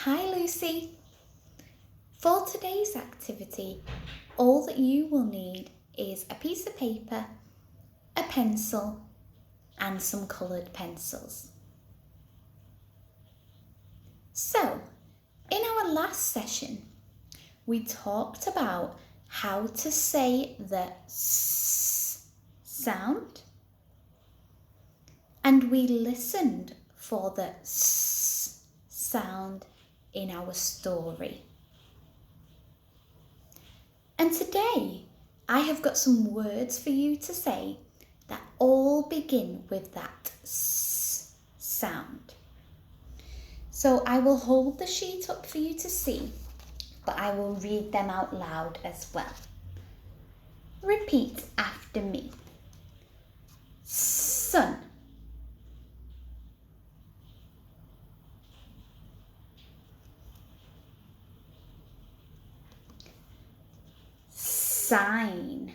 Hi Lucy. For today's activity, all that you will need is a piece of paper, a pencil and some coloured pencils. So, in our last session, we talked about how to say the S sound, and we listened for the S sound in our story. And today I have got some words for you to say that all begin with that S sound. So I will hold the sheet up for you to see, but I will read them out loud as well. Repeat after me. Sun. Sign.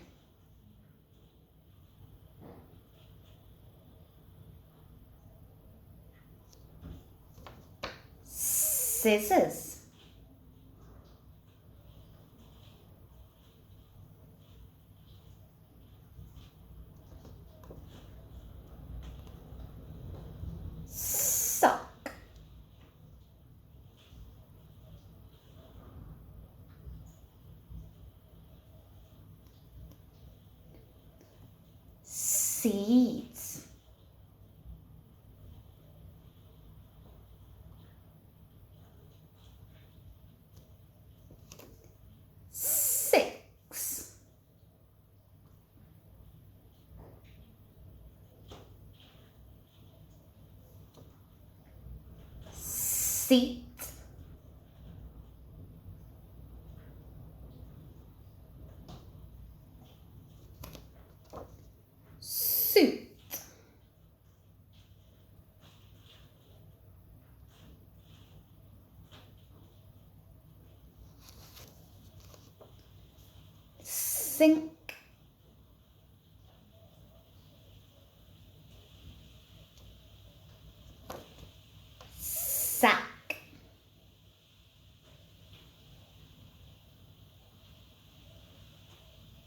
Scissors. Sock. Seeds. Six. Seat. Suit. Sink. Sack.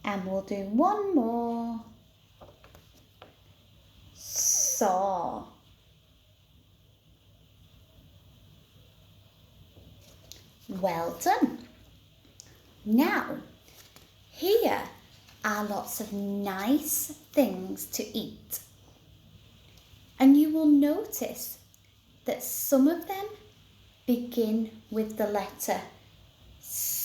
And we'll do one more. Saw. Well done. Now, here are lots of nice things to eat. And you will notice that some of them begin with the letter S.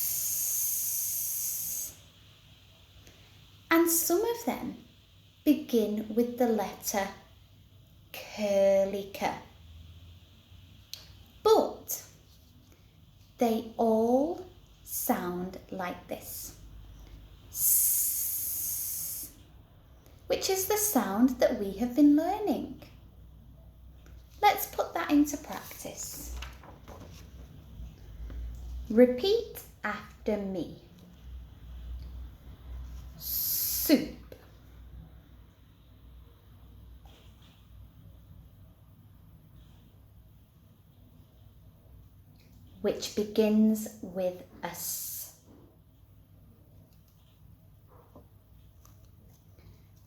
And some of them begin with the letter curlica. But they all sound like this. S, which is the sound that we have been learning. Let's put that into practice. Repeat after me. Soup. Which begins with a S.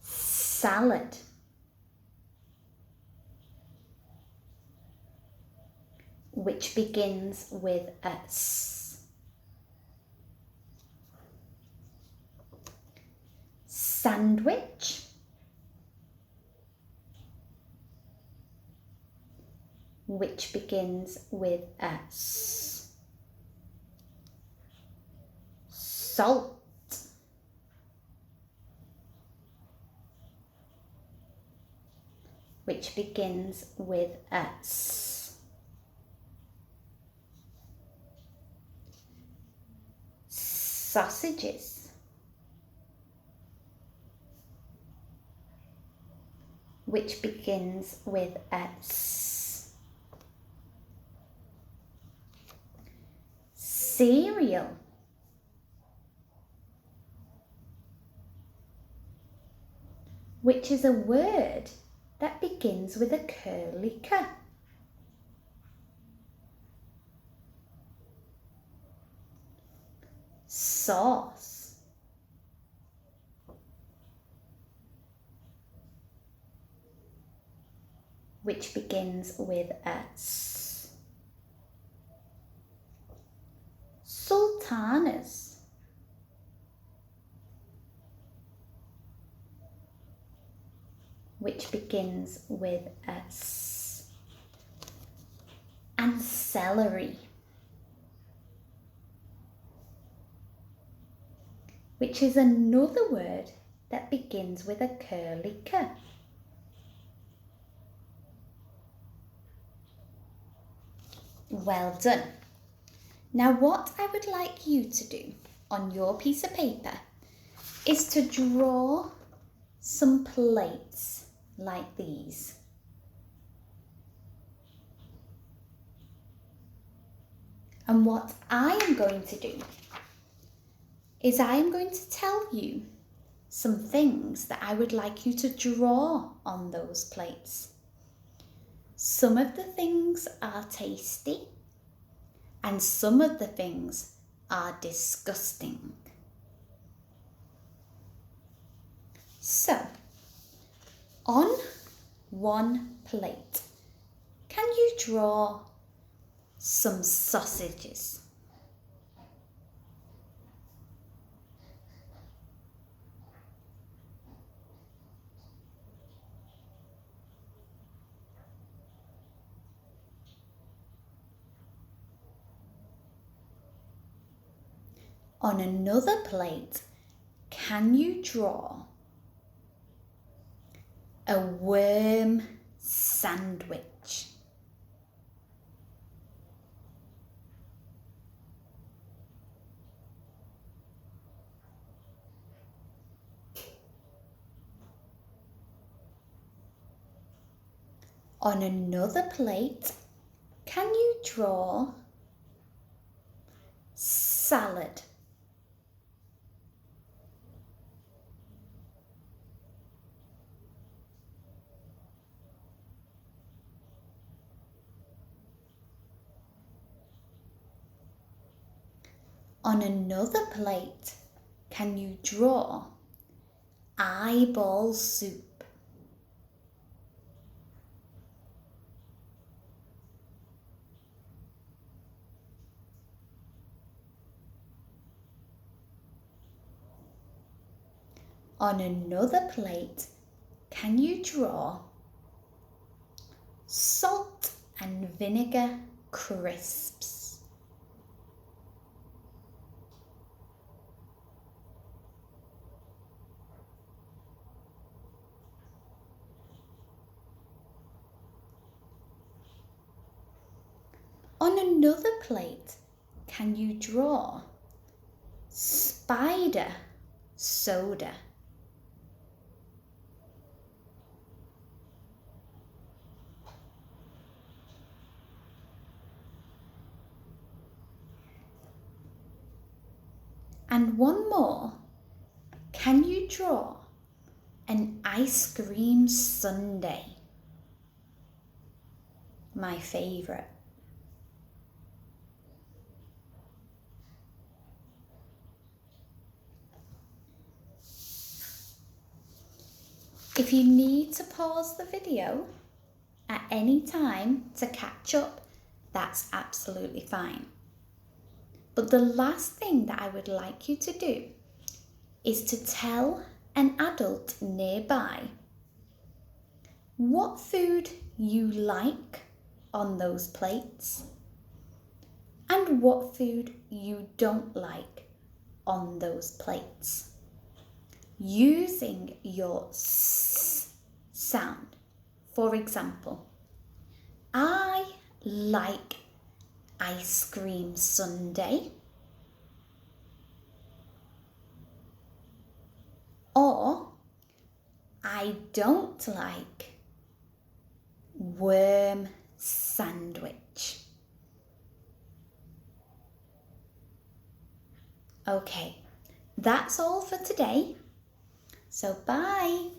Salad. Which begins with a S. Sandwich. Which begins with a S. Salt. Which begins with a S. Sausages. Which begins with a S. Cereal. Which is a word that begins with a curly K. sauce. Which begins with a S. Sultanas. Which begins with a S. And celery. Which is another word that begins with a curly K. Well done. Now what I would like you to do on your piece of paper is to draw some plates like these. And what I am going to do is I am going to tell you some things that I would like you to draw on those plates. Some of the things are tasty and some of the things are disgusting. So, on one plate, can you draw some sausages? On another plate, can you draw a worm sandwich? On another plate, can you draw salad? On another plate, can you draw eyeball soup? On another plate, can you draw salt and vinegar crisps? On another plate, can you draw spider soda? And one more, can you draw an ice cream sundae? My favourite. If you need to pause the video at any time to catch up, that's absolutely fine. But the last thing that I would like you to do is to tell an adult nearby what food you like on those plates and what food you don't like on those plates, using your S sound. For example, I like ice cream sundae, or I don't like worm sandwich. Okay, that's all for today. So bye.